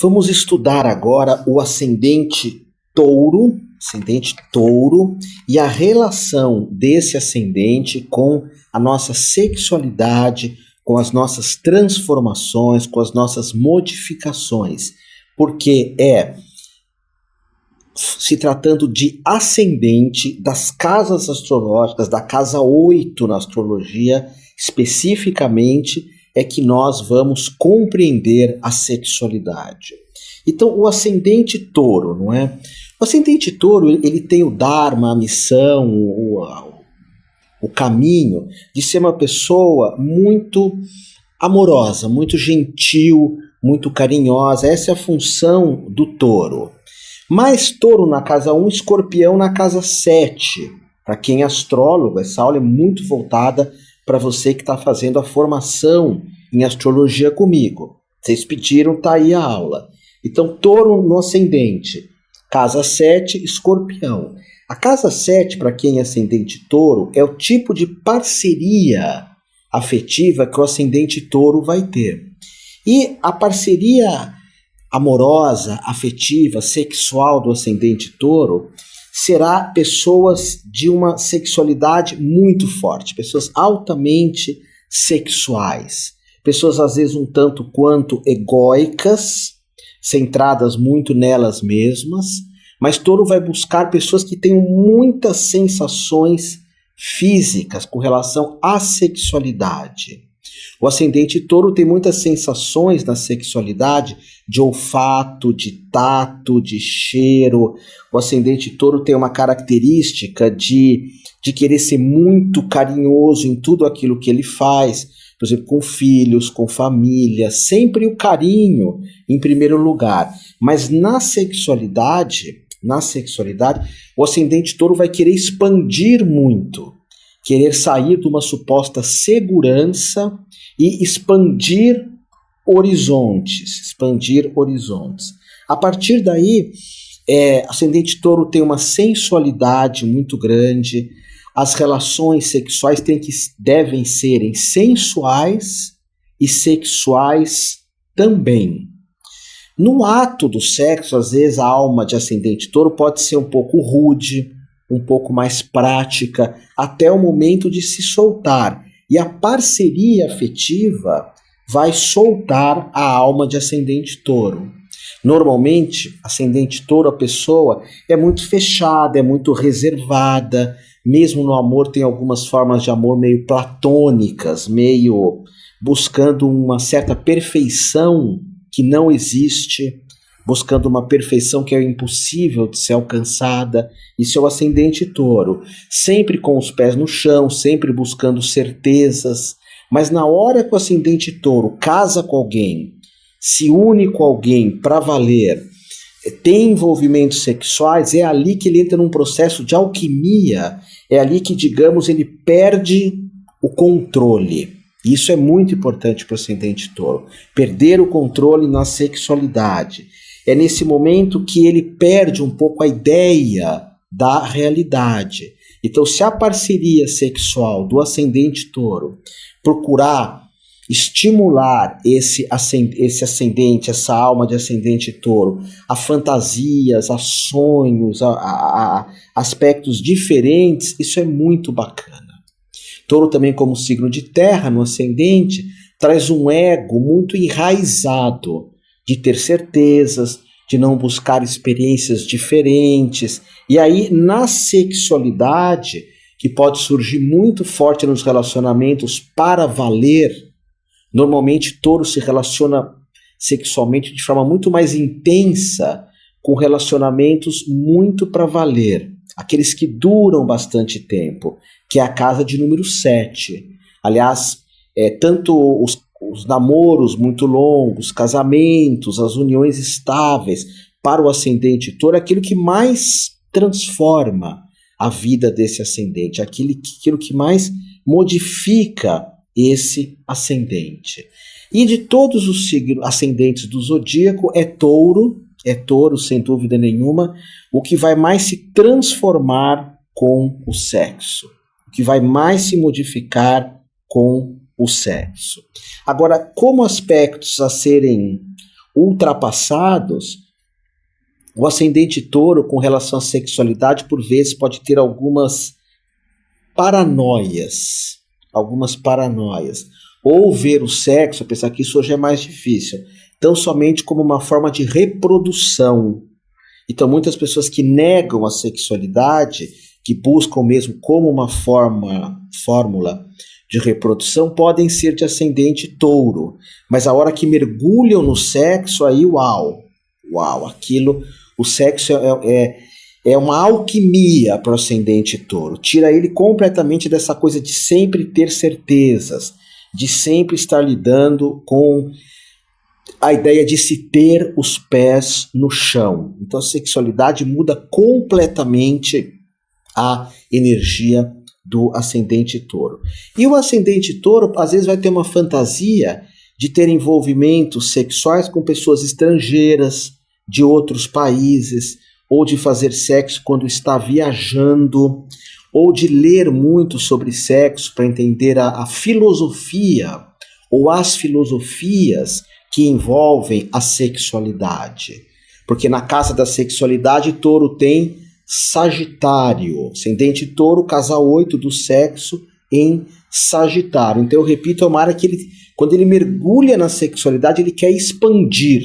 Vamos estudar agora o ascendente touro e a relação desse ascendente com a nossa sexualidade, com as nossas transformações, com as nossas modificações, porque se tratando de ascendente das casas astrológicas, da casa 8 na astrologia, especificamente, é que nós vamos compreender a sexualidade. Então, o ascendente touro, não é? O ascendente touro, ele tem o dharma, a missão, o caminho de ser uma pessoa muito amorosa, muito gentil, muito carinhosa. Essa é a função do touro. Mais touro na casa 1, escorpião na casa 7. Para quem é astrólogo, essa aula é muito voltada para você que está fazendo a formação em astrologia comigo. Vocês pediram, tá aí a aula. Então, touro no ascendente, casa 7, escorpião. A casa 7, para quem é ascendente touro, é o tipo de parceria afetiva que o ascendente touro vai ter. E a parceria amorosa, afetiva, sexual do ascendente touro será pessoas de uma sexualidade muito forte, pessoas altamente sexuais, pessoas às vezes um tanto quanto egóicas, centradas muito nelas mesmas, mas touro vai buscar pessoas que tenham muitas sensações físicas com relação à sexualidade. O ascendente touro tem muitas sensações na sexualidade, de olfato, de tato, de cheiro. O ascendente touro tem uma característica de querer ser muito carinhoso em tudo aquilo que ele faz, por exemplo, com filhos, com família, sempre o carinho em primeiro lugar. Mas na sexualidade, o ascendente touro vai querer expandir muito, querer sair de uma suposta segurança e expandir horizontes. A partir daí, ascendente touro tem uma sensualidade muito grande, as relações sexuais devem serem sensuais e sexuais também. No ato do sexo, às vezes a alma de ascendente touro pode ser um pouco rude, um pouco mais prática, até o momento de se soltar. E a parceria afetiva vai soltar a alma de ascendente touro. Normalmente, ascendente touro, a pessoa é muito fechada, é muito reservada, mesmo no amor tem algumas formas de amor meio platônicas, meio buscando uma certa perfeição que não existe, buscando uma perfeição que é impossível de ser alcançada. Isso é o ascendente touro, sempre com os pés no chão, sempre buscando certezas, mas na hora que o ascendente touro casa com alguém, se une com alguém para valer, tem envolvimentos sexuais, é ali que ele entra num processo de alquimia, é ali que, digamos, ele perde o controle. Isso é muito importante para o ascendente touro, perder o controle na sexualidade. É nesse momento que ele perde um pouco a ideia da realidade. Então, se a parceria sexual do ascendente touro procurar estimular esse ascendente, essa alma de ascendente touro, a fantasias, a sonhos, a aspectos diferentes, isso é muito bacana. Touro também, como signo de terra no ascendente, traz um ego muito enraizado, de ter certezas, de não buscar experiências diferentes. E aí, na sexualidade, que pode surgir muito forte nos relacionamentos para valer, normalmente touro se relaciona sexualmente de forma muito mais intensa com relacionamentos muito para valer, aqueles que duram bastante tempo, que é a casa de número 7. Aliás, tanto os namoros muito longos, casamentos, as uniões estáveis, para o ascendente touro, é aquilo que mais transforma a vida desse ascendente, aquilo que mais modifica esse ascendente. E de todos os signos ascendentes do zodíaco, é touro sem dúvida nenhuma, o que vai mais se transformar com o sexo, o que vai mais se modificar com o sexo. Agora, como aspectos a serem ultrapassados, o ascendente touro com relação à sexualidade por vezes pode ter algumas paranoias, ou ver o sexo, apesar que isso hoje é mais difícil, tão somente como uma forma de reprodução. Então muitas pessoas que negam a sexualidade, que buscam mesmo como uma fórmula de reprodução, podem ser de ascendente touro, mas a hora que mergulham no sexo, aí aquilo, o sexo é uma alquimia para o ascendente touro, tira ele completamente dessa coisa de sempre ter certezas, de sempre estar lidando com a ideia de se ter os pés no chão. Então a sexualidade muda completamente a energia do ascendente touro. E o ascendente touro às vezes vai ter uma fantasia de ter envolvimentos sexuais com pessoas estrangeiras, de outros países, ou de fazer sexo quando está viajando, ou de ler muito sobre sexo para entender a filosofia ou as filosofias que envolvem a sexualidade. Porque na casa da sexualidade, touro tem Sagitário, ascendente touro, casa 8 do sexo em Sagitário. Então eu repito, é uma área que quando ele mergulha na sexualidade, ele quer expandir.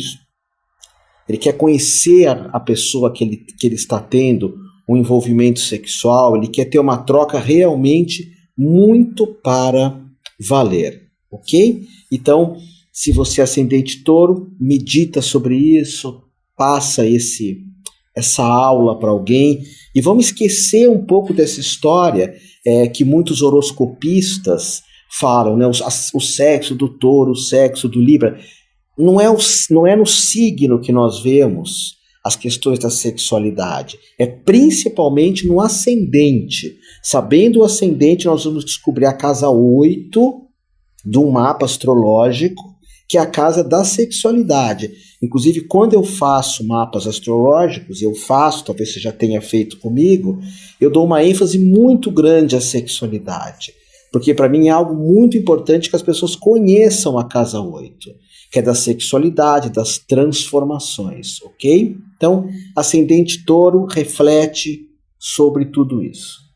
Ele quer conhecer a pessoa que ele está tendo um envolvimento sexual, ele quer ter uma troca realmente muito para valer, ok? Então, se você é ascendente touro, medita sobre isso, passa essa aula para alguém e vamos esquecer um pouco dessa história que muitos horoscopistas falam, né? O sexo do touro, o sexo do Libra. Não é no signo que nós vemos as questões da sexualidade, é principalmente no ascendente. Sabendo o ascendente, nós vamos descobrir a casa 8 do mapa astrológico, que é a casa da sexualidade. Inclusive, quando eu faço mapas astrológicos, talvez você já tenha feito comigo, eu dou uma ênfase muito grande à sexualidade, porque para mim é algo muito importante que as pessoas conheçam a casa 8, que é da sexualidade, das transformações, ok? Então, ascendente touro reflete sobre tudo isso.